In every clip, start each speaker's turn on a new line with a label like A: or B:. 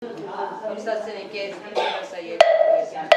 A: 일사스님께 상주로서 예배드리겠습니다.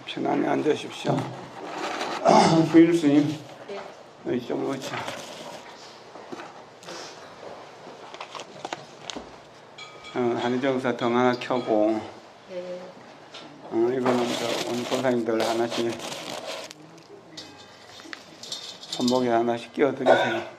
B: 편안히 앉으십시오. 부일스님, 이쪽으로 오지. 한의정사 등 하나 켜고, 이거는 오늘 보사님들 하나씩, 손목에 하나씩 끼워드리세요.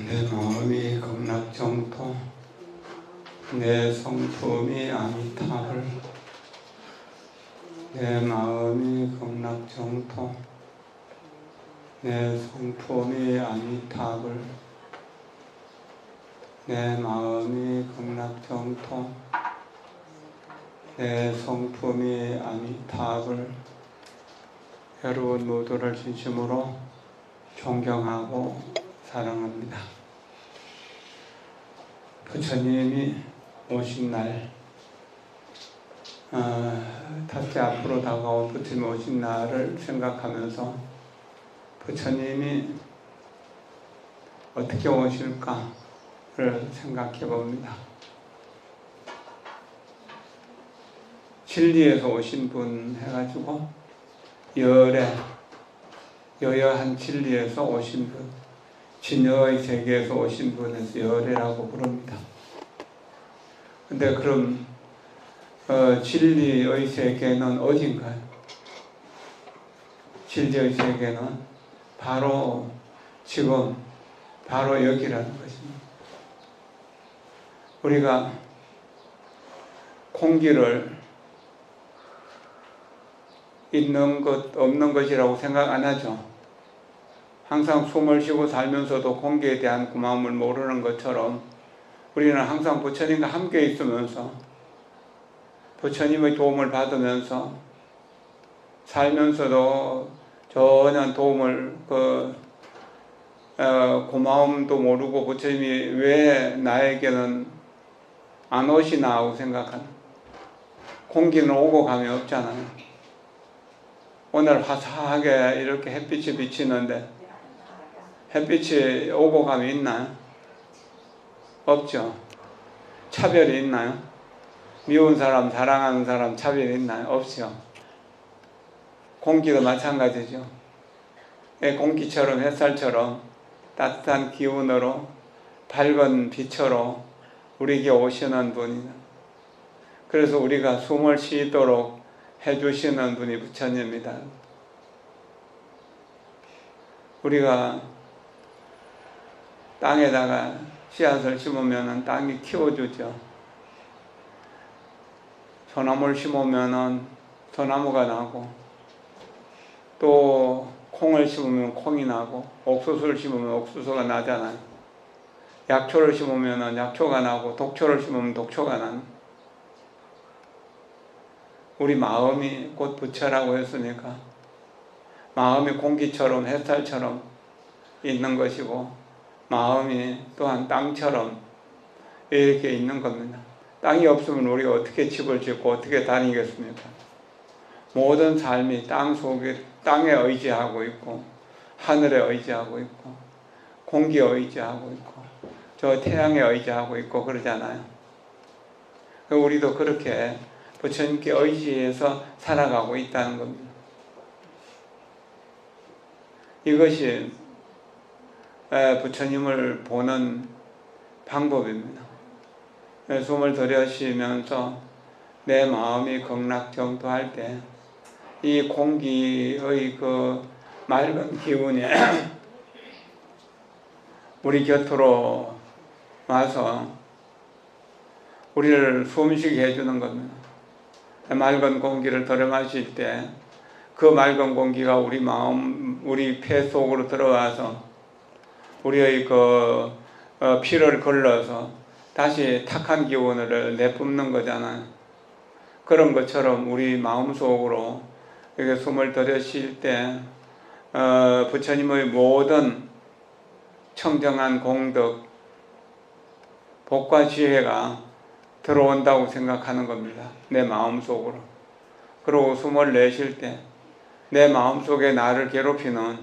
B: 내 마음이 극락정토, 내 성품이 아미타불. 내 마음이 극락정토, 내 성품이 아미타불. 내 마음이 극락정토, 내 성품이 아미타불. 여러분 모두를 진심으로 존경하고 사랑합니다. 부처님이 오신 날, 탓에 앞으로 다가온 부처님 오신 날을 생각하면서 부처님이 어떻게 오실까를 생각해 봅니다. 진리에서 오신 분 해가지고 여여한 진리에서 오신 분, 진여의 세계에서 오신 분에서 열애라고 부릅니다. 근데 그럼 진리의 세계는 어딘가요? 진리의 세계는 바로 지금 바로 여기라는 것입니다. 우리가 공기를 있는 것 없는 것이라고 생각 안 하죠. 항상 숨을 쉬고 살면서도 공기에 대한 고마움을 모르는 것처럼 우리는 항상 부처님과 함께 있으면서 부처님의 도움을 받으면서 살면서도 전혀 도움을 고마움도 모르고 부처님이 왜 나에게는 안 오시나 하고 생각하는. 공기는 오고 감이 없잖아요. 오늘 화사하게 이렇게 햇빛이 비치는데 햇빛이 오고 감이 있나요? 없죠. 차별이 있나요? 미운 사람, 사랑하는 사람 차별이 있나요? 없죠. 공기도 마찬가지죠. 공기처럼 햇살처럼 따뜻한 기운으로 밝은 빛으로 우리에게 오시는 분이다. 그래서 우리가 숨을 쉬도록 해주시는 분이 부처님입니다. 우리가 땅에다가 씨앗을 심으면 땅이 키워주죠. 소나무를 심으면 소나무가 나고, 또 콩을 심으면 콩이 나고, 옥수수를 심으면 옥수수가 나잖아요. 약초를 심으면 약초가 나고 독초를 심으면 독초가 나는, 우리 마음이 곧 부처라고 했으니까 마음이 공기처럼 햇살처럼 있는 것이고 마음이 또한 땅처럼 이렇게 있는 겁니다. 땅이 없으면 우리가 어떻게 집을 짓고 어떻게 다니겠습니까? 모든 삶이 땅 속에, 땅에 의지하고 있고 하늘에 의지하고 있고 공기에 의지하고 있고 저 태양에 의지하고 있고 그러잖아요. 우리도 그렇게 부처님께 의지해서 살아가고 있다는 겁니다. 이것이 부처님을 보는 방법입니다. 숨을 들여쉬면서 내 마음이 극락정토할 때 이 공기의 그 맑은 기운이 우리 곁으로 와서 우리를 숨쉬게 해주는 겁니다. 맑은 공기를 들이마실 때 그 맑은 공기가 우리 마음, 우리 폐 속으로 들어와서 우리의 그 피를 걸러서 다시 탁한 기운을 내뿜는 거잖아요. 그런 것처럼 우리 마음 속으로 이렇게 숨을 들여쉴 때 부처님의 모든 청정한 공덕, 복과 지혜가 들어온다고 생각하는 겁니다. 내 마음 속으로. 그리고 숨을 내쉴 때 내 마음 속에 나를 괴롭히는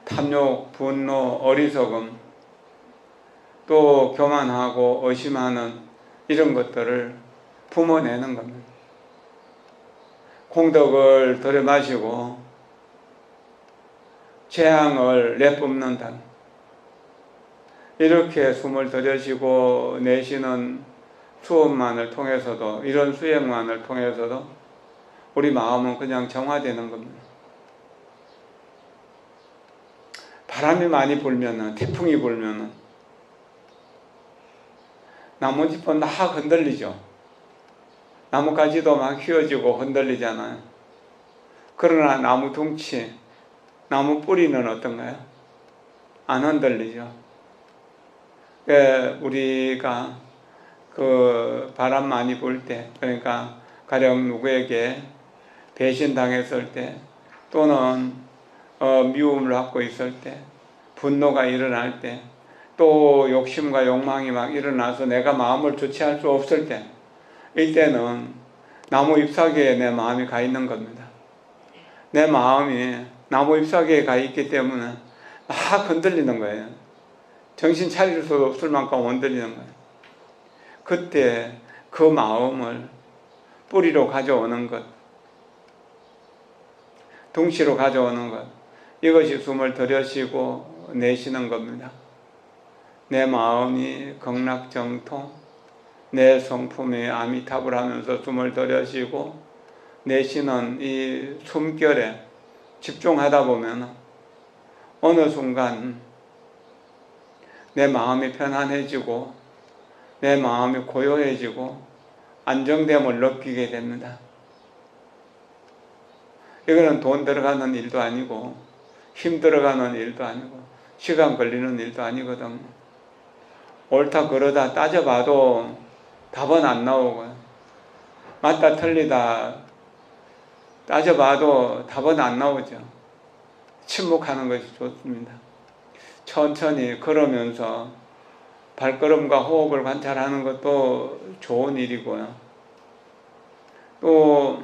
B: 탐욕, 분노, 어리석음, 또 교만하고 의심하는 이런 것들을 품어내는 겁니다. 공덕을 들이마시고 재앙을 내뿜는다. 이렇게 숨을 들여쉬고 내쉬는 수업만을 통해서도, 이런 수행만을 통해서도 우리 마음은 그냥 정화되는 겁니다. 바람이 많이 불면은, 태풍이 불면은 나뭇잎은 막 흔들리죠. 나뭇가지도 막 휘어지고 흔들리잖아요. 그러나 나무 둥치, 나무 뿌리는 어떤가요? 안 흔들리죠. 우리가 그 바람 많이 불 때, 그러니까 가령 누구에게 배신당했을 때, 또는 미움을 받고 있을 때, 분노가 일어날 때, 또 욕심과 욕망이 막 일어나서 내가 마음을 주체할 수 없을 때, 이때는 나무 잎사귀에 내 마음이 가 있는 겁니다. 내 마음이 나무 잎사귀에 가 있기 때문에 막 흔들리는 거예요. 정신 차릴 수 없을 만큼 흔들리는 거예요. 그때 그 마음을 뿌리로 가져오는 것, 둥치로 가져오는 것, 이것이 숨을 들여쉬고 내쉬는 겁니다. 내 마음이 극락정토, 내 성품이 아미타불 하면서 숨을 들여쉬고 내쉬는 이 숨결에 집중하다 보면 어느 순간 내 마음이 편안해지고 내 마음이 고요해지고 안정됨을 느끼게 됩니다. 이거는 돈 들어가는 일도 아니고 힘 들어가는 일도 아니고 시간 걸리는 일도 아니거든. 옳다 그러다 따져봐도 답은 안 나오고요. 맞다 틀리다 따져봐도 답은 안 나오죠. 침묵하는 것이 좋습니다. 천천히 걸으면서 발걸음과 호흡을 관찰하는 것도 좋은 일이고요. 또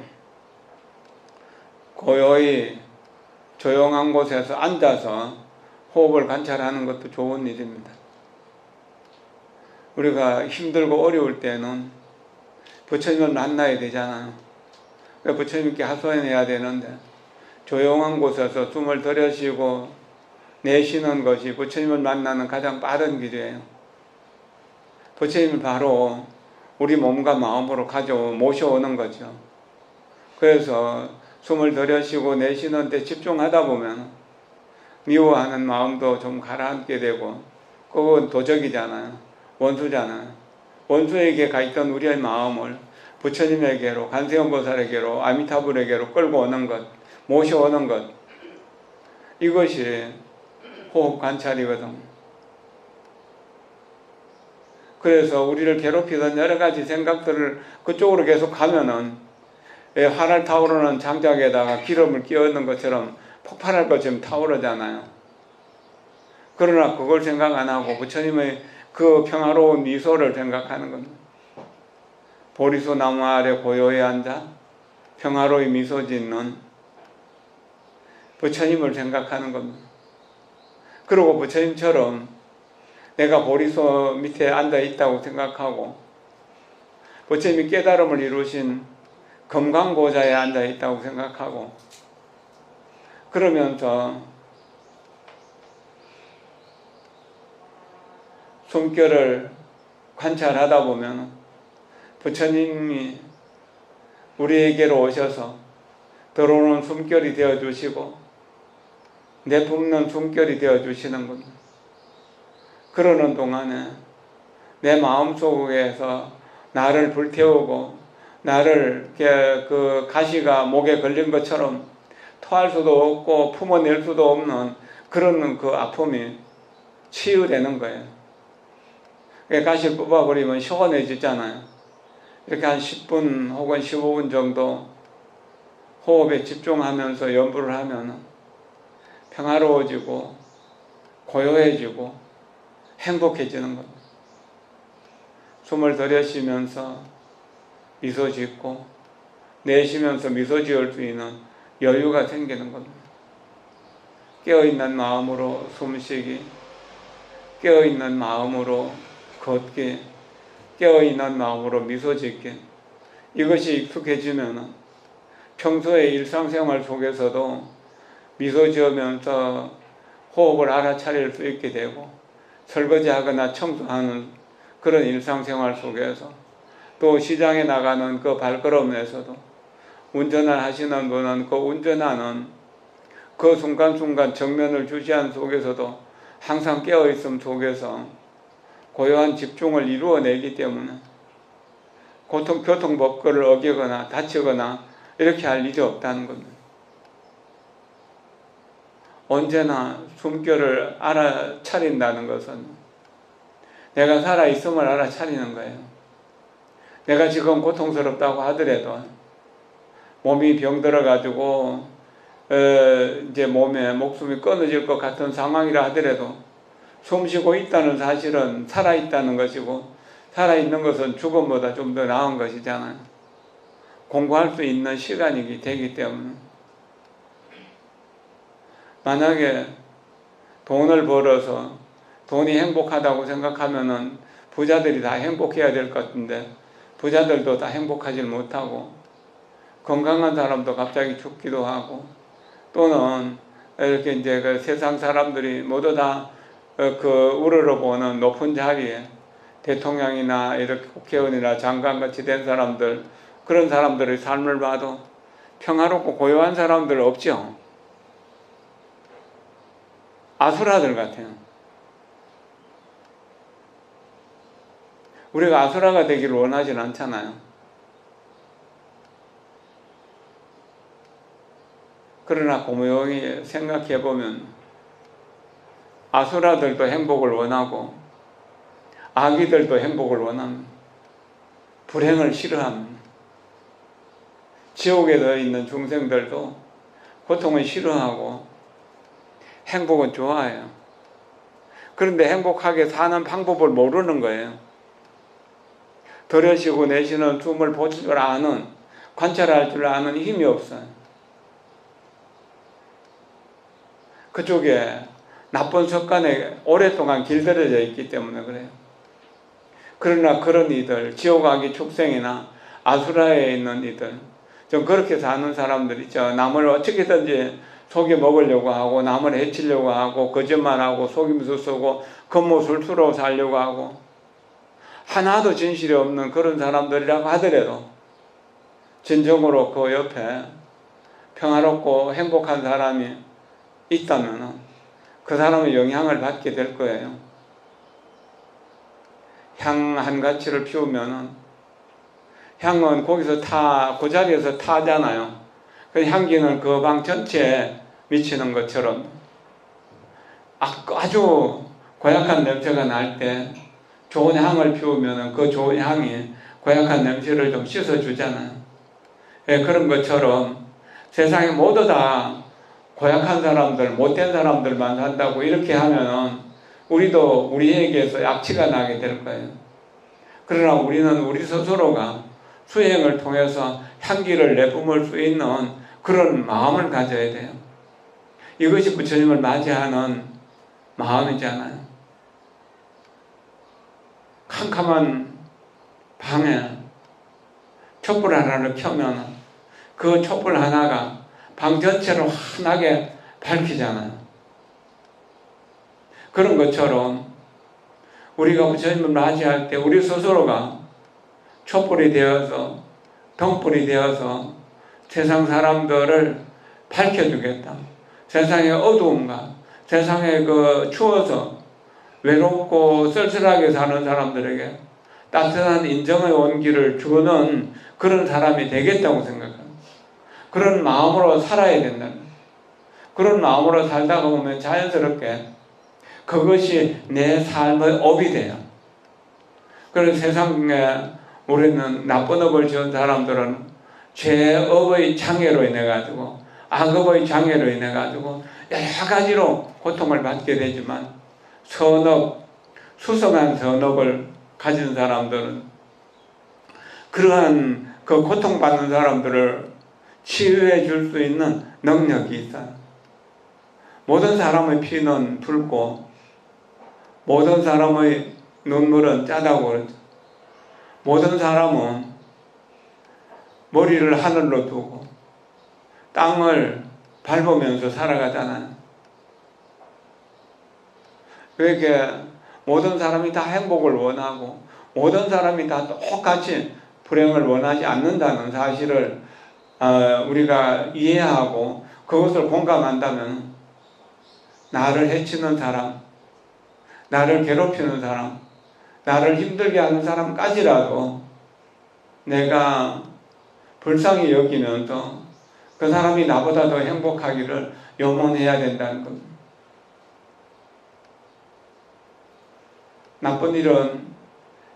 B: 고요히 조용한 곳에서 앉아서 호흡을 관찰하는 것도 좋은 일입니다. 우리가 힘들고 어려울 때는 부처님을 만나야 되잖아요. 부처님께 하소연해야 되는데 조용한 곳에서 숨을 들여쉬고 내쉬는 것이 부처님을 만나는 가장 빠른 길이에요. 부처님을 바로 우리 몸과 마음으로 모셔오는 거죠. 그래서 숨을 들여쉬고 내쉬는 데 집중하다 보면 미워하는 마음도 좀 가라앉게 되고, 그건 도적이잖아요. 원수잖아요. 원수에게 가 있던 우리의 마음을 부처님에게로, 관세음보살에게로, 아미타불에게로 끌고 오는 것, 모셔오는 것, 이것이 호흡 관찰이거든. 그래서 우리를 괴롭히던 여러 가지 생각들을 그쪽으로 계속 가면은 활활 타오르는 장작에다가 기름을 끼얹는 것처럼 폭발할 것처럼 타오르잖아요. 그러나 그걸 생각 안 하고 부처님의 그 평화로운 미소를 생각하는 겁니다. 보리수 나무 아래 고요히 앉아 평화로이 미소 짓는 부처님을 생각하는 겁니다. 그리고 부처님처럼 내가 보리수 밑에 앉아 있다고 생각하고 부처님이 깨달음을 이루신 금강보좌에 앉아 있다고 생각하고 그러면서 숨결을 관찰하다 보면 부처님이 우리에게로 오셔서 들어오는 숨결이 되어주시고 내뿜는 숨결이 되어주시는 겁니다. 그러는 동안에 내 마음속에서 나를 불태우고 나를 그 가시가 목에 걸린 것처럼 토할 수도 없고 품어낼 수도 없는 그런 그 아픔이 치유되는 거예요. 가시 뽑아버리면 시원해지잖아요. 이렇게 한 10분 혹은 15분 정도 호흡에 집중하면서 연부를 하면 평화로워지고 고요해지고 행복해지는 겁니다. 숨을 들이쉬면서 미소 짓고 내쉬면서 미소 지을 수 있는 여유가 생기는 겁니다. 깨어있는 마음으로 숨쉬기, 깨어있는 마음으로 걷기, 깨어있는 마음으로 미소 짓기, 이것이 익숙해지면 평소의 일상생활 속에서도 미소 지으면서 호흡을 알아차릴 수 있게 되고 설거지하거나 청소하는 그런 일상생활 속에서 또 시장에 나가는 그 발걸음에서도 운전을 하시는 분은 그 운전하는 그 순간순간 정면을 주시한 속에서도 항상 깨어있음 속에서 고요한 집중을 이루어내기 때문에 교통법규를 어기거나 다치거나 이렇게 할 일이 없다는 겁니다. 언제나 숨결을 알아차린다는 것은 내가 살아있음을 알아차리는 거예요. 내가 지금 고통스럽다고 하더라도 몸이 병들어가지고 이제 목숨이 끊어질 것 같은 상황이라 하더라도 숨쉬고 있다는 사실은 살아있다는 것이고 살아있는 것은 죽음보다 좀 더 나은 것이잖아요. 공부할 수 있는 시간이 되기 때문에 만약에 돈을 벌어서 돈이 행복하다고 생각하면은 부자들이 다 행복해야 될 것 같은데 부자들도 다 행복하지 못하고 건강한 사람도 갑자기 죽기도 하고 또는 이렇게 이제 그 세상 사람들이 모두 다 그 우러러보는 높은 자리에 대통령이나 이렇게 국회의원이나 장관같이 된 사람들 그런 사람들의 삶을 봐도 평화롭고 고요한 사람들 없죠. 아수라들 같아요. 우리가 아수라가 되기를 원하진 않잖아요. 그러나 고무용이 생각해보면 아수라들도 행복을 원하고 아기들도 행복을 원합니다. 불행을 싫어합니다. 지옥에 더 있는 중생들도 고통을 싫어하고 행복은 좋아해요. 그런데 행복하게 사는 방법을 모르는 거예요. 들여쉬고 내쉬는 숨을 볼 줄 아는, 관찰할 줄 아는 힘이 없어요. 그쪽에 나쁜 습관에 오랫동안 길들여져 있기 때문에 그래요. 그러나 그런 이들, 지옥아기 축생이나 아수라에 있는 이들, 좀 그렇게 사는 사람들 있죠. 남을 어떻게든지 속여 먹으려고 하고 남을 해치려고 하고 거짓말하고 속임수 쓰고 겉모술수로 살려고 하고 하나도 진실이 없는 그런 사람들이라고 하더라도 진정으로 그 옆에 평화롭고 행복한 사람이 있다면 그 사람의 영향을 받게 될 거예요. 향 한 가지를 피우면은 향은 거기서 그 자리에서 타잖아요. 그 향기는 그 방 전체에 미치는 것처럼 아주 고약한 냄새가 날 때 좋은 향을 피우면 그 좋은 향이 고약한 냄새를 좀 씻어주잖아요. 예, 그런 것처럼 세상에 모두 다 고약한 사람들, 못된 사람들만 산다고 이렇게 하면은 우리도 우리에게서 약취가 나게 될 거예요. 그러나 우리는 우리 스스로가 수행을 통해서 향기를 내뿜을 수 있는 그런 마음을 가져야 돼요. 이것이 부처님을 맞이하는 마음이잖아요. 캄캄한 방에 촛불 하나를 켜면 그 촛불 하나가 방 전체를 환하게 밝히잖아요. 그런 것처럼 우리가 부처님을 맞이할 때 우리 스스로가 촛불이 되어서 등불이 되어서 세상 사람들을 밝혀주겠다. 세상의 어두움과 세상에 추워서 외롭고 쓸쓸하게 사는 사람들에게 따뜻한 인정의 온기를 주는 그런 사람이 되겠다고 생각합니다. 그런 마음으로 살아야 된다는 거예요. 그런 마음으로 살다가 보면 자연스럽게 그것이 내 삶의 업이 돼요. 그래서 세상에 우리는 나쁜 업을 지은 사람들은 죄업의 장애로 인해 가지고 악업의 장애로 인해 가지고 여러 가지로 고통을 받게 되지만 선업, 수성한 선업을 가진 사람들은 그러한 그 고통받는 사람들을 치유해 줄 수 있는 능력이 있어요. 모든 사람의 피는 붉고 모든 사람의 눈물은 짜다고 그러죠. 모든 사람은 머리를 하늘로 두고 땅을 밟으면서 살아가잖아요. 그렇게 모든 사람이 다 행복을 원하고 모든 사람이 다 똑같이 불행을 원하지 않는다는 사실을 우리가 이해하고 그것을 공감한다면 나를 해치는 사람, 나를 괴롭히는 사람, 나를 힘들게 하는 사람까지라도 내가 불쌍히 여기면서 그 사람이 나보다 더 행복하기를 염원해야 된다는 겁니다. 나쁜 일은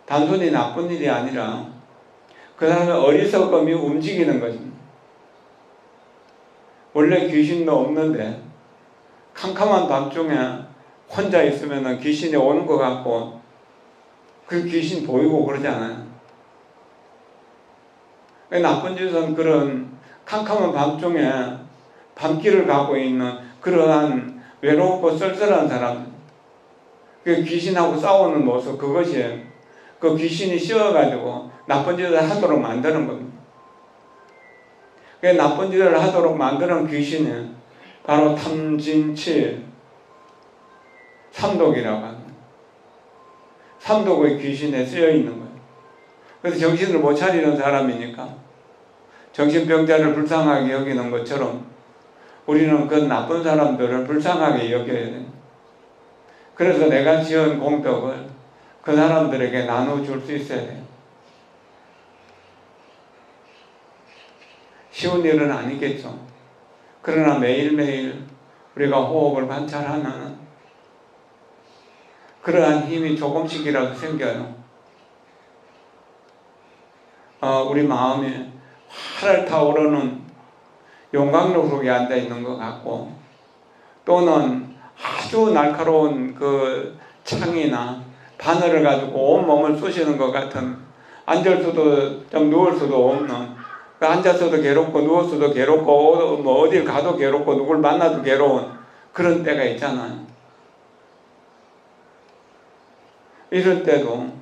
B: 단순히 나쁜 일이 아니라 그 사람의 어리석음이 움직이는 것입니다. 원래 귀신도 없는데 캄캄한 밤중에 혼자 있으면 귀신이 오는 것 같고 그 귀신 보이고 그러잖아요. 나쁜 짓은 그런 캄캄한 밤중에 밤길을 가고 있는 그러한 외롭고 쓸쓸한 사람, 그 귀신하고 싸우는 모습, 그것이 그 귀신이 씌워가지고 나쁜 짓을 하도록 만드는 겁니다. 그 나쁜 짓을 하도록 만드는 귀신은 바로 탐진치 삼독이라고 합니다. 삼독의 귀신에 쓰여 있는 거예요. 그래서 정신을 못 차리는 사람이니까 정신병자를 불쌍하게 여기는 것처럼 우리는 그 나쁜 사람들을 불쌍하게 여겨야 돼요. 그래서 내가 지은 공덕을 그 사람들에게 나눠줄 수 있어야 돼요. 쉬운 일은 아니겠죠. 그러나 매일매일 우리가 호흡을 관찰하면 그러한 힘이 조금씩이라도 생겨요. 우리 마음이 활을 타오르는 용광로 속에 앉아 있는 것 같고, 또는 아주 날카로운 그 창이나 바늘을 가지고 온 몸을 쑤시는 것 같은, 앉을 수도 좀 누울 수도 없는, 앉아서도 괴롭고 누워서도 괴롭고 뭐 어딜 가도 괴롭고 누굴 만나도 괴로운 그런 때가 있잖아요. 이럴 때도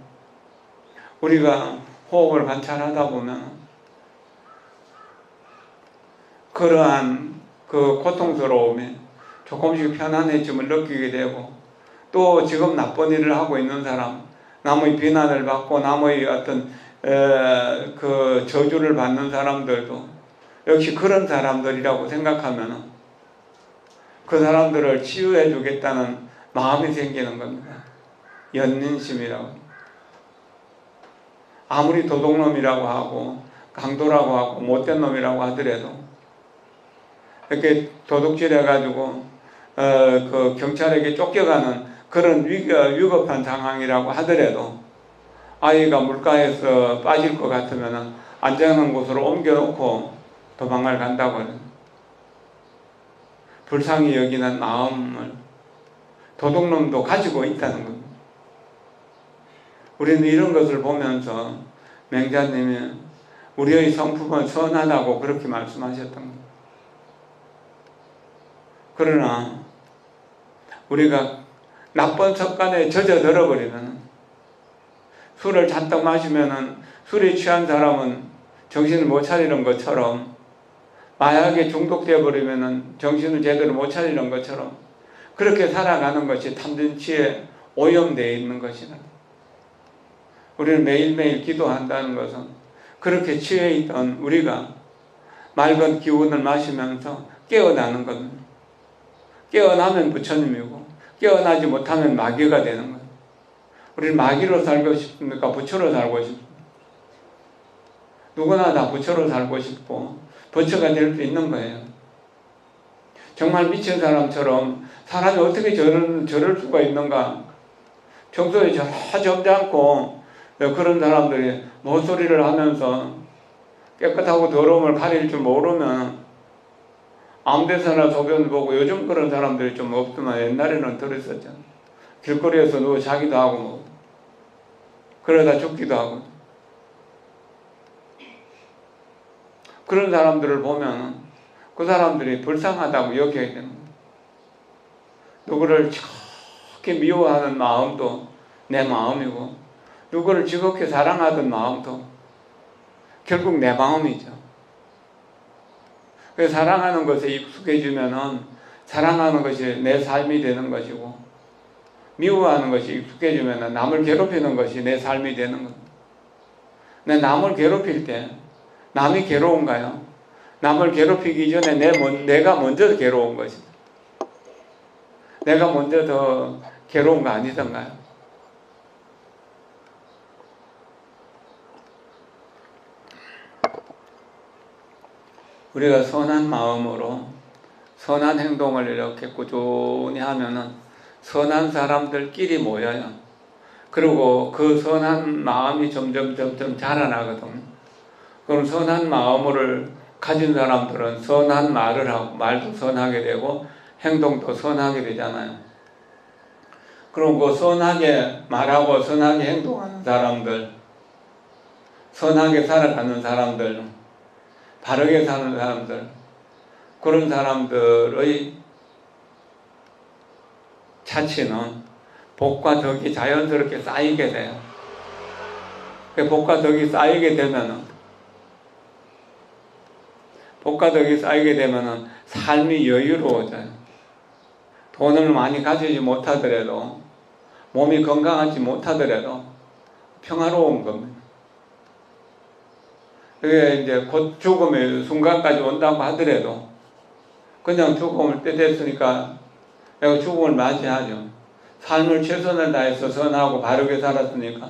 B: 우리가 호흡을 관찰하다 보면 그러한 그 고통스러움에 조금씩 편안해짐을 느끼게 되고, 또 지금 나쁜 일을 하고 있는 사람, 남의 비난을 받고 남의 어떤 그 저주를 받는 사람들도 역시 그런 사람들이라고 생각하면 그 사람들을 치유해 주겠다는 마음이 생기는 겁니다. 연민심이라고. 아무리 도둑놈이라고 하고 강도라고 하고 못된 놈이라고 하더라도 이렇게 도둑질 해가지고 그 경찰에게 쫓겨가는 그런 위급한 상황이라고 하더라도 아이가 물가에서 빠질 것 같으면 안전한 곳으로 옮겨놓고 도망을 간다고 해요. 불쌍히 여기는 마음을 도둑놈도 가지고 있다는 겁니다. 우리는 이런 것을 보면서 맹자님이 우리의 성품은 선하다고 그렇게 말씀하셨던 겁니다. 그러나 우리가 나쁜 습관에 젖어들어 버리면 술을 잔뜩 마시면은 술에 취한 사람은 정신을 못 차리는 것처럼 마약에 중독되어 버리면은 정신을 제대로 못 차리는 것처럼 그렇게 살아가는 것이 탐진치에 오염되어 있는 것이다. 우리는 매일매일 기도한다는 것은 그렇게 취해 있던 우리가 맑은 기운을 마시면서 깨어나는 겁니다. 깨어나면 부처님이고 깨어나지 못하면 마귀가 되는 거예요. 우리는 마귀로 살고 싶습니까? 부처로 살고 싶습니까? 누구나 다 부처로 살고 싶고 부처가 될 수 있는 거예요. 정말 미친 사람처럼 사람이 어떻게 저럴 수가 있는가? 평소에 점잖고 그런 사람들이 모소리를 하면서 깨끗하고 더러움을 가릴 줄 모르면 아무 데서나 소변 보고, 요즘 그런 사람들이 좀 없지만 옛날에는 들었었잖아. 길거리에서 누워 자기도 하고 뭐 그러다 죽기도 하고. 그런 사람들을 보면 그 사람들이 불쌍하다고 여겨야 되는 거예요. 누구를 지극히 미워하는 마음도 내 마음이고 누구를 지극히 사랑하던 마음도 결국 내 마음이죠. 그래서 사랑하는 것에 익숙해지면은 사랑하는 것이 내 삶이 되는 것이고, 미워하는 것이 익숙해지면은 남을 괴롭히는 것이 내 삶이 되는 겁니다. 근데 남을 괴롭힐 때 남이 괴로운가요? 남을 괴롭히기 전에 내가 먼저 괴로운 것이다. 내가 먼저 더 괴로운 거 아니던가요? 우리가 선한 마음으로 선한 행동을 이렇게 꾸준히 하면은 선한 사람들끼리 모여요. 그리고 그 선한 마음이 점점 자라나거든요. 그럼 선한 마음을 가진 사람들은 선한 말을 하고 말도 선하게 되고 행동도 선하게 되잖아요. 그럼 그 선하게 말하고 선하게 행동하는 사람들, 선하게 살아가는 사람들, 바르게 사는 사람들, 그런 사람들의 자치는 복과 덕이 자연스럽게 쌓이게 돼요. 복과 덕이 쌓이게 되면은 삶이 여유로워져요. 돈을 많이 가지지 못하더라도, 몸이 건강하지 못하더라도 평화로운 겁니다. 그게 이제 곧 죽음의 순간까지 온다고 하더라도 그냥 죽음을 뜻했으니까 내가 죽음을 맞이하죠. 삶을 최선을 다해서 선하고 바르게 살았으니까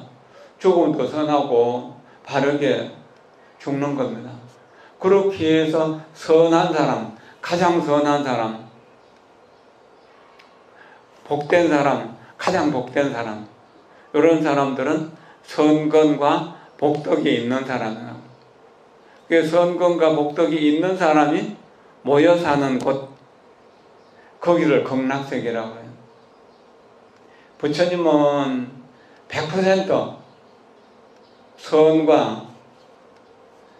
B: 죽음도 선하고 바르게 죽는 겁니다. 그렇게 해서 선한 사람, 가장 선한 사람, 복된 사람, 가장 복된 사람, 이런 사람들은 선건과 복덕이 있는 사람이라고. 그 선건과 복덕이 있는 사람이 모여 사는 곳, 거기를 극락세계라고 해요. 부처님은 100% 선과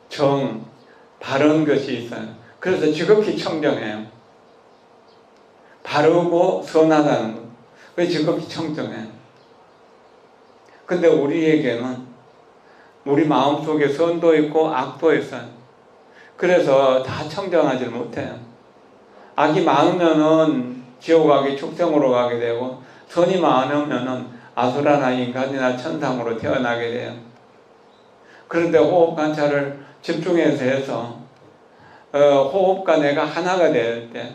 B: 정, 바른 것이 있어요. 그래서 지극히 청정해요. 바르고 선하다는 것. 그게 지극히 청정해요. 근데 우리에게는 우리 마음속에 선도 있고 악도 있어요. 그래서 다 청정하지 못해요. 악이 많으면은 지옥 가게 축생으로 가게 되고, 선이 많으면은 아수라나 인간이나 천상으로 태어나게 돼요. 그런데 호흡 관찰을 집중해서 해서 호흡과 내가 하나가 될 때,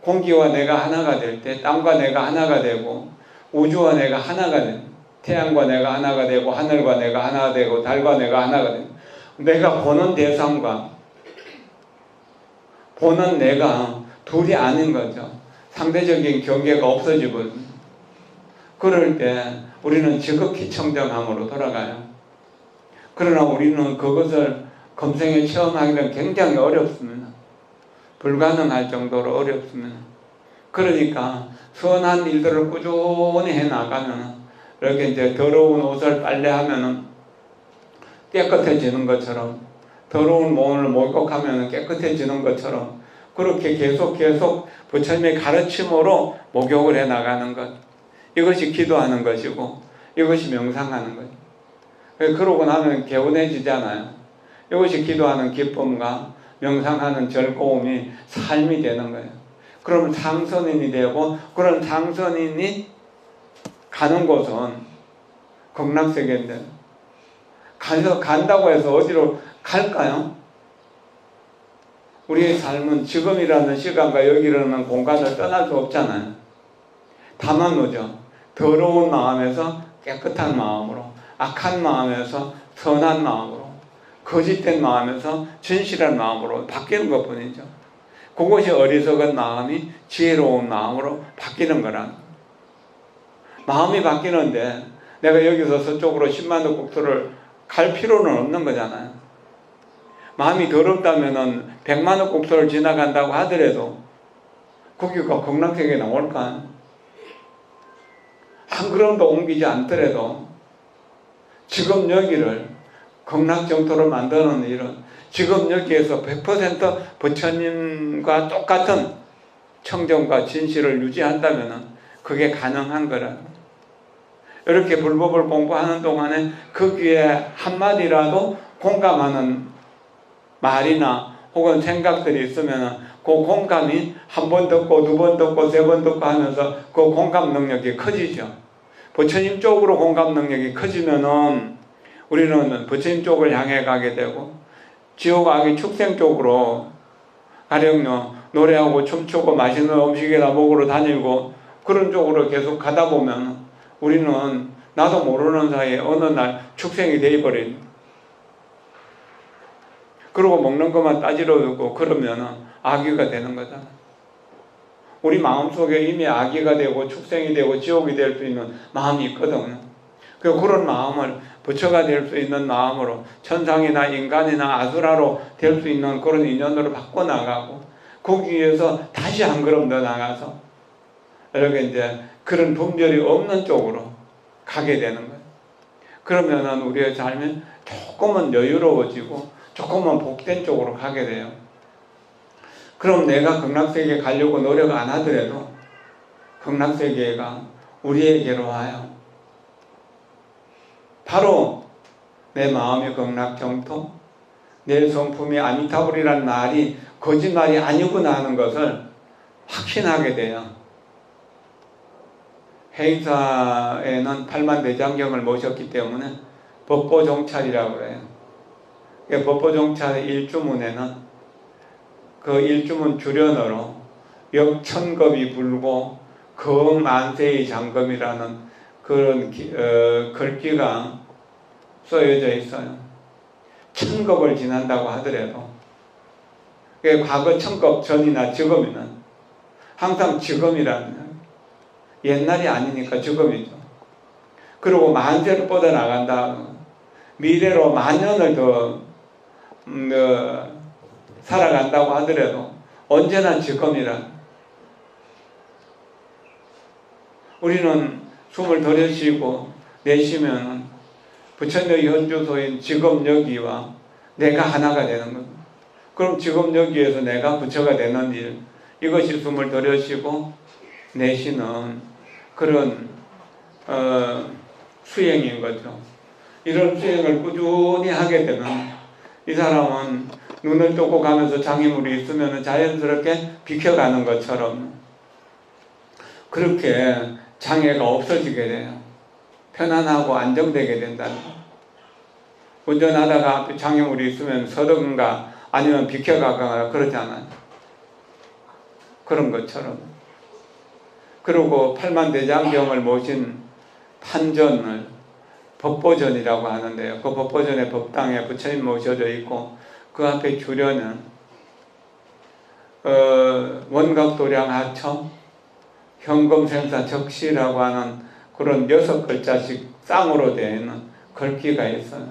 B: 공기와 내가 하나가 될 때, 땅과 내가 하나가 되고, 우주와 내가 하나가 되고, 태양과 내가 하나가 되고, 하늘과 내가 하나가 되고, 달과 내가 하나가 되고, 내가 보는 대상과 보는 내가 둘이 아닌 거죠. 상대적인 경계가 없어지고, 그럴 때 우리는 지극히 청정함으로 돌아가요. 그러나 우리는 그것을 검생에 체험하기는 굉장히 어렵습니다. 불가능할 정도로 어렵습니다. 그러니까 선한 일들을 꾸준히 해나가면 이렇게 이제 더러운 옷을 빨래하면 깨끗해지는 것처럼, 더러운 몸을 목욕하면 깨끗해지는 것처럼, 그렇게 계속 부처님의 가르침으로 목욕을 해나가는 것, 이것이 기도하는 것이고 이것이 명상하는 거예요. 그러고 나면 개운해지잖아요. 이것이 기도하는 기쁨과 명상하는 즐거움이 삶이 되는 거예요. 그러면 상선인이 되고, 그런 상선인이 가는 곳은 극락세계인데, 간다고 해서 어디로 갈까요? 우리의 삶은 지금이라는 시간과 여기라는 공간을 떠날 수 없잖아요. 다만 오죠. 더러운 마음에서 깨끗한 마음으로, 악한 마음에서 선한 마음으로, 거짓된 마음에서 진실한 마음으로 바뀌는 것 뿐이죠. 그것이 어리석은 마음이 지혜로운 마음으로 바뀌는 거란. 마음이 바뀌는데 내가 여기서 서쪽으로 10만원 국토를 갈 필요는 없는 거잖아요. 마음이 더럽다면 100만원 국토를 지나간다고 하더라도 거기가 극락세계에 나올까요? 한 걸음도 옮기지 않더라도 지금 여기를 극락정토로 만드는 일은 지금 여기에서 100% 부처님과 똑같은 청정과 진실을 유지한다면 그게 가능한 거라. 이렇게 불법을 공부하는 동안에 거기에 한마디라도 공감하는 말이나 혹은 생각들이 있으면 그 공감이 한 번 듣고 두 번 듣고 세 번 듣고 하면서 그 공감 능력이 커지죠. 부처님 쪽으로 공감 능력이 커지면은 우리는 부처님 쪽을 향해 가게 되고, 지옥 악의 축생 쪽으로 가령요 노래하고 춤추고 맛있는 음식이나 먹으러 다니고 그런 쪽으로 계속 가다 보면 우리는 나도 모르는 사이에 어느 날 축생이 되어버린, 그러고 먹는 것만 따지러 두고 그러면은 악귀가 되는 거잖아. 우리 마음속에 이미 악귀가 되고 축생이 되고 지옥이 될 수 있는 마음이 있거든요. 그런 마음을 부처가 될 수 있는 마음으로, 천상이나 인간이나 아수라로 될 수 있는 그런 인연으로 바꿔나가고, 거기에서 다시 한 걸음 더 나가서 이렇게 이제 그런 분별이 없는 쪽으로 가게 되는 거예요. 그러면은 우리의 삶이 조금은 여유로워지고 조금은 복된 쪽으로 가게 돼요. 그럼 내가 극락세계에 가려고 노력 안 하더라도 극락세계가 우리에게로 와요. 바로 내 마음의 극락정토, 내 성품이 아미타불이라는 말이 거짓말이 아니구나 하는 것을 확신하게 돼요. 해인사에는 8만 대장경을 모셨기 때문에 법보종찰이라고 해요. 법보종찰의 일주문에는 그 일주문 주련어로 역천겁이 불고 거만세의 장검이라는 그런 글귀가 써여져 있어요. 천겁을 지난다고 하더라도 과거 천겁 전이나 지금이는 항상 지금이라는, 옛날이 아니니까 지금이죠. 그리고 만세를 뻗어나간다, 미래로 만년을 더 살아간다고 하더라도 언제나 지금이라. 우리는 숨을 들이쉬고 내쉬면 부처님의 현주소인 지금 여기와 내가 하나가 되는 겁니다. 그럼 지금 여기에서 내가 부처가 되는 일, 이것이 숨을 들이쉬고 내쉬는 그런 수행인 거죠. 이런 수행을 꾸준히 하게 되면 이 사람은 눈을 뜨고 가면서 장애물이 있으면 자연스럽게 비켜가는 것처럼 그렇게 장애가 없어지게 돼요. 편안하고 안정되게 된다는 거. 운전하다가 앞에 장애물이 있으면 서든가 아니면 비켜가거나 그러잖아요. 그런 것처럼. 그리고 8만 대장경을 모신 판전을 법보전이라고 하는데요. 그 법보전의 법당에 부처님 모셔져 있고 그 앞에 주려는 원각도량 하청 현금생사 적시라고 하는 그런 6글자씩 쌍으로 되어 있는 글귀가 있어요.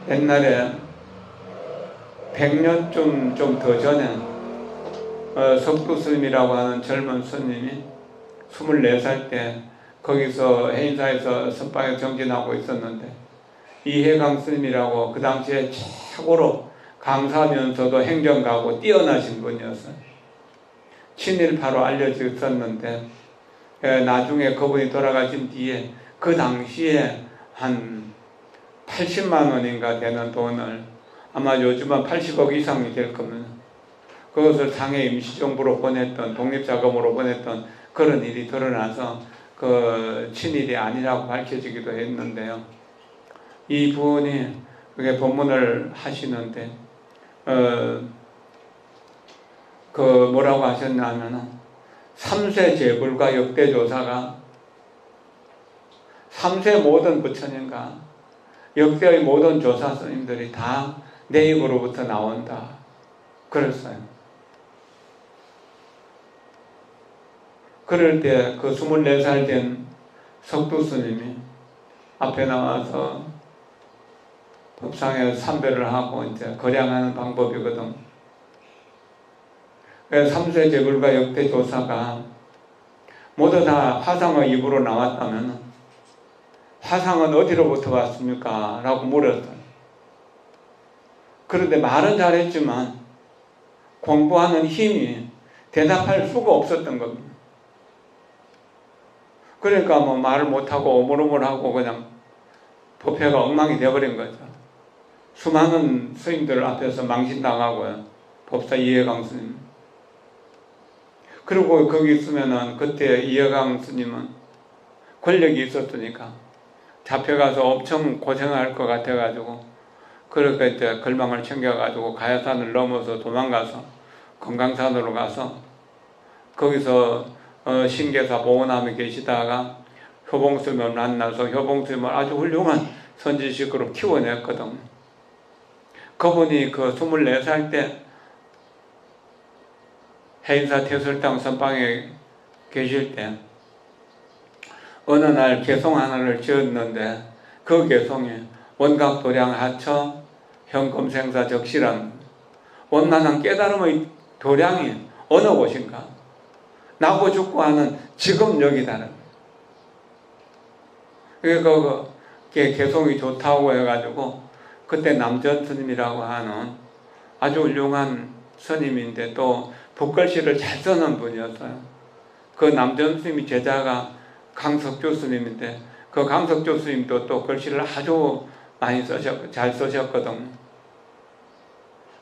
B: 옛날에 100년쯤 좀 더 전에 석두 스님이라고 하는 젊은 스님이 24살 때 거기서 해인사에서 선방에 정진하고 있었는데, 이해강 스님이라고 그 당시에 최고로 강사면서도 행정가고 뛰어나신 분이었어요. 친일파로 알려져 있었는데, 나중에 그분이 돌아가신 뒤에 그 당시에 한 80만 원인가 되는 돈을, 아마 요즘은 80억 이상이 될 겁니다. 그것을 상해 임시정부로 보냈던, 독립자금으로 보냈던 그런 일이 드러나서 그 친일이 아니라고 밝혀지기도 했는데요. 이 분이 그게 법문을 하시는데, 그 뭐라고 하셨냐면은 3세 재불과 역대조사가 3세 모든 부처님과 역대의 모든 조사 스님들이 다 내 입으로부터 나온다 그랬어요. 그럴 때 그 24살 된 석두 스님이 앞에 나와서 법상에 참배를 하고 이제 거량하는 방법이거든. 3세 재불과 역대 조사가 모두 다 화상의 입으로 나왔다면 화상은 어디로부터 왔습니까? 라고 물었어요. 그런데 말은 잘했지만 공부하는 힘이 대답할 수가 없었던 겁니다. 그러니까 뭐 말을 못하고 오물오물하고 그냥 법회가 엉망이 되어버린 거죠. 수많은 스님들 앞에서 망신당하고요. 법사 이해강 스님. 그리고 거기 있으면은 그때 이해강 스님은 권력이 있었으니까 잡혀가서 엄청 고생할 것 같아가지고, 그러니까 이제 걸망을 챙겨가지고 가야산을 넘어서 도망가서 금강산으로 가서 거기서 신계사 보호남에 계시다가 효봉스님을 만나서 효봉스님을 아주 훌륭한 선지식으로 키워냈거든. 그분이 그 24살 때 해인사 태설당 선방에 계실 때 어느 날 개송 하나를 지었는데, 그 개송에 원각도량 하처 현금생사 적시란 원만한 깨달음의 도량이 어느 곳인가? 나고 죽고 하는 지금 여기다는. 그러니까 개송이 좋다고 해가지고 그때 남전 스님이라고 하는 아주 훌륭한 스님인데 또 붓글씨를 잘 쓰는 분이었어요. 그 남전 스님이 제자가 강석조 스님인데, 그 강석조 스님도 또 글씨를 아주 많이 잘 쓰셨거든.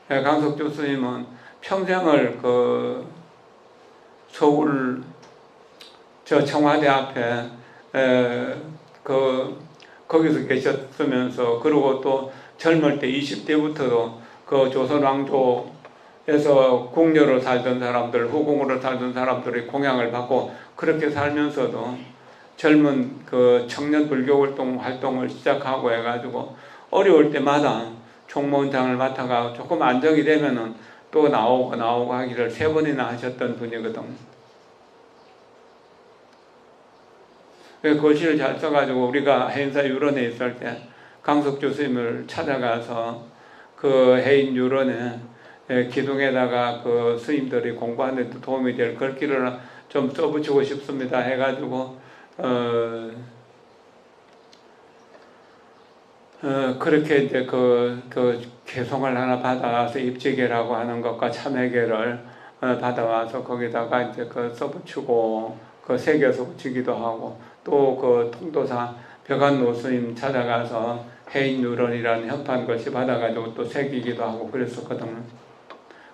B: 강석조 스님은 평생을 그 서울 저 청와대 앞에 거기서 계셨으면서, 그리고 또 젊을 때 20대부터도 그 조선 왕조에서 궁녀로 살던 사람들, 후궁으로 살던 사람들의 공양을 받고 그렇게 살면서도 젊은 그 청년 불교 활동을 시작하고 해가지고 어려울 때마다 총무원장을 맡아가 조금 안정이 되면은 또 나오고 하기를 3번이나 하셨던 분이거든. 글씨를 잘 써가지고 우리가 해인사 유런에 있을 때 강석주 스님을 찾아가서 그 해인 유런에 기둥에다가 그 스님들이 공부하는 데 도움이 될 글귀를 좀 써붙이고 싶습니다 해가지고 그렇게 이제 그 개송을 하나 받아와서 입지계라고 하는 것과 참회계를 받아와서 거기다가 이제 그 써붙이고 그 새겨서 붙이기도 하고, 또 그 통도사 벽안노 스님 찾아가서 해인유런이라는 현판 글씨 받아가지고 또 새기기도 하고 그랬었거든요.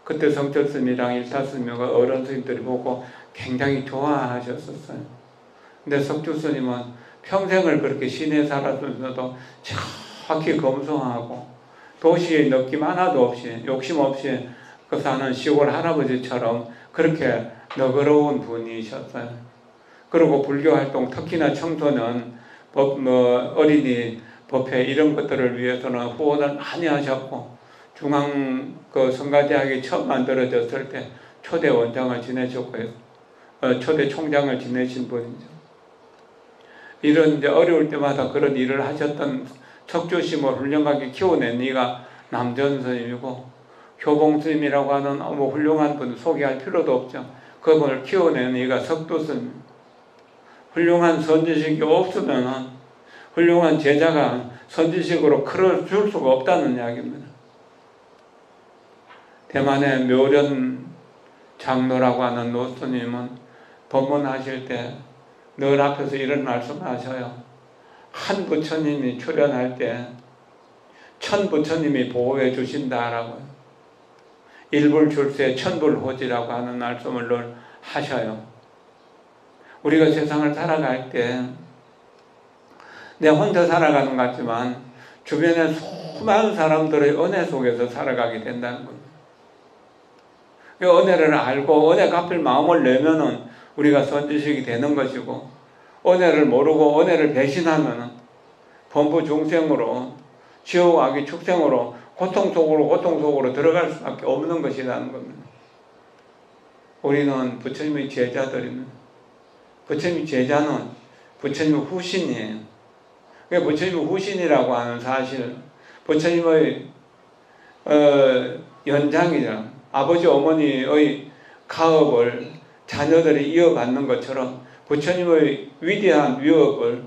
B: 그때 성철 스님이랑 일타 스님과 어른 스님들이 보고 굉장히 좋아하셨었어요. 근데 석주 스님은 평생을 그렇게 시내에 살았으면서도 정확히 검소하고 도시의 느낌 하나도 없이 욕심 없이 그 사는 시골 할아버지처럼 그렇게 너그러운 분이셨어요. 그리고 불교 활동, 특히나 청소년 어린이 법회 이런 것들을 위해서는 후원을 많이 하셨고, 중앙 그 성가대학이 처음 만들어졌을 때 초대 원장을 지내셨고요. 초대 총장을 지내신 분이죠. 이런 이제 어려울 때마다 그런 일을 하셨던 척조심을 훌륭하게 키워낸 이가 남전 스님이고, 효봉 스님이라고 하는 훌륭한 분 소개할 필요도 없죠. 그분을 키워낸 이가 석도 스님. 훌륭한 선지식이 없으면 훌륭한 제자가 선지식으로 끌어줄 수가 없다는 이야기입니다. 대만의 묘련 장로라고 하는 노스님은 법문하실 때 늘 앞에서 이런 말씀을 하셔요. 한 부처님이 출연할 때 천 부처님이 보호해 주신다라고, 일불출세 천불호지라고 하는 말씀을 늘 하셔요. 우리가 세상을 살아갈 때 내 혼자 살아가는 것 같지만 주변에 수많은 사람들의 은혜 속에서 살아가게 된다는 겁니다. 그 은혜를 알고 은혜 갚을 마음을 내면은 우리가 선지식이 되는 것이고, 은혜를 모르고 은혜를 배신하면은 범부 중생으로, 지옥 악의 축생으로 고통 속으로 들어갈 수밖에 없는 것이라는 겁니다. 우리는 부처님의 제자들입니다. 부처님의 제자는 부처님의 후신이에요. 부처님의 후신이라고 하는 사실, 부처님의 연장이죠. 아버지 어머니의 가업을 자녀들이 이어받는 것처럼 부처님의 위대한 위업을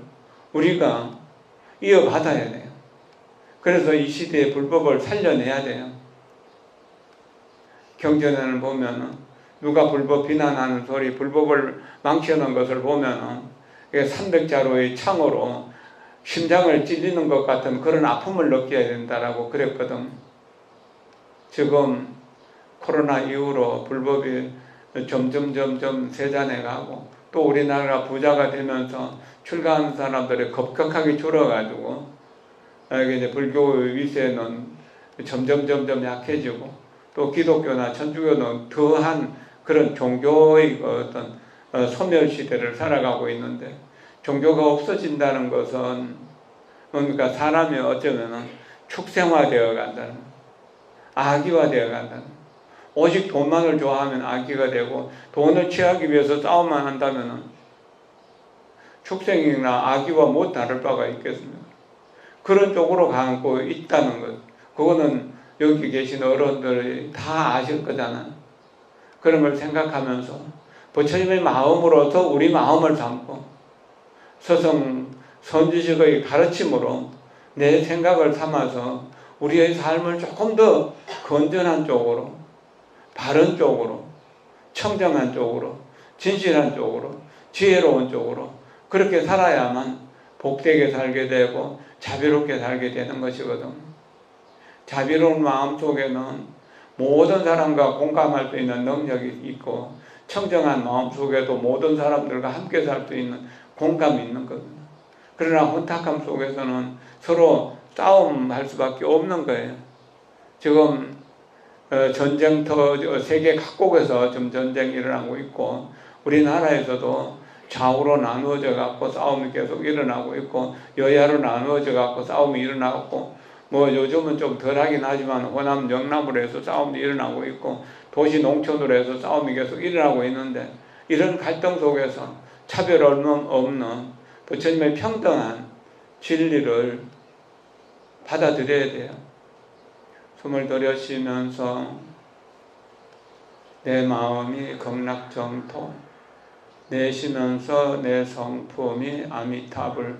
B: 우리가 이어받아야 돼요. 그래서 이 시대의 불법을 살려내야 돼요. 경전을 보면은 누가 불법 비난하는 소리, 불법을 망치는 것을 보면은 300자루의 창으로 심장을 찔리는 것 같은 그런 아픔을 느껴야 된다라고 그랬거든. 지금 코로나 이후로 불법이 점점 세잔해가고, 또 우리나라가 부자가 되면서 출가하는 사람들이 급격하게 줄어가지고, 이제 불교의 위세는 점점 약해지고, 또 기독교나 천주교는 더한 그런 종교의 어떤 소멸 시대를 살아가고 있는데, 종교가 없어진다는 것은 뭡니까? 사람이 어쩌면은 축생화되어 간다는, 악의화되어 간다는, 오직 돈만을 좋아하면 악의가 되고, 돈을 취하기 위해서 싸움만 한다면은 축생이나 악의와 못 다를 바가 있겠습니까? 그런 쪽으로 가고 있다는 것, 그거는 여기 계신 어른들이 다 아실 거잖아요. 그런 걸 생각하면서 부처님의 마음으로서 우리 마음을 담고, 서성 선지식의 가르침으로 내 생각을 삼아서 우리의 삶을 조금 더 건전한 쪽으로, 바른 쪽으로, 청정한 쪽으로, 진실한 쪽으로, 지혜로운 쪽으로 그렇게 살아야만 복되게 살게 되고 자비롭게 살게 되는 것이거든. 자비로운 마음 속에는 모든 사람과 공감할 수 있는 능력이 있고, 청정한 마음 속에도 모든 사람들과 함께 살 수 있는 공감이 있는 겁니다. 그러나 혼탁함 속에서는 서로 싸움할 수밖에 없는 거예요. 지금 전쟁터 세계 각국에서 좀 전쟁이 일어나고 있고, 우리나라에서도 좌우로 나누어져 갖고 싸움이 계속 일어나고 있고, 여야로 나누어져 갖고 싸움이 일어나고, 요즘은 좀 덜하긴 하지만 호남 영남으로 해서 싸움이 일어나고 있고, 도시 농촌으로 해서 싸움이 계속 일어나고 있는데, 이런 갈등 속에서 차별 없는 부처님의 평등한 진리를 받아들여야 돼요. 숨을 들여쉬면서 내 마음이 극락정토, 내쉬면서 내 성품이 아미타불,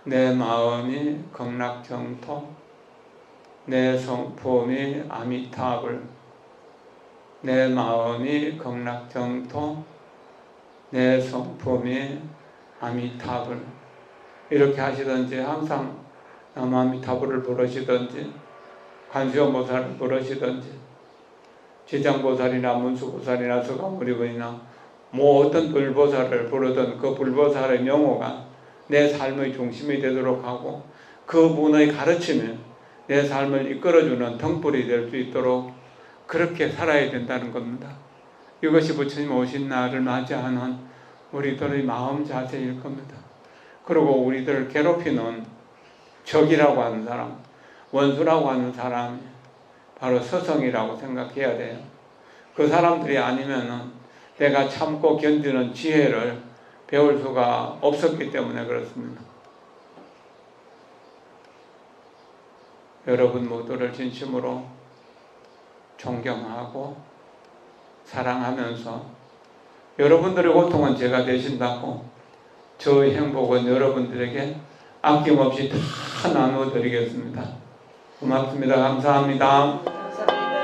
B: 내 마음이 극락정토, 내 성품이 아미타불, 내 마음이 극락정토, 내 성품이 아미타불. 이렇게 하시든지, 항상 아미타불을 부르시든지, 관세음보살을 부르시든지, 지장보살이나 문수보살이나 서가모니분이나 어떤 불보살을 부르든 그 불보살의 명호가 내 삶의 중심이 되도록 하고, 그분의 가르침에 내 삶을 이끌어주는 등불이 될 수 있도록 그렇게 살아야 된다는 겁니다. 이것이 부처님 오신 날을 맞이하는 우리들의 마음 자세일 겁니다. 그리고 우리들을 괴롭히는 적이라고 하는 사람, 원수라고 하는 사람이 바로 서성이라고 생각해야 돼요. 그 사람들이 아니면은 내가 참고 견디는 지혜를 배울 수가 없었기 때문에 그렇습니다. 여러분 모두를 진심으로 존경하고 사랑하면서 여러분들의 고통은 제가 대신다고 저의 행복은 여러분들에게 아낌없이 다 나눠드리겠습니다. 고맙습니다. 감사합니다.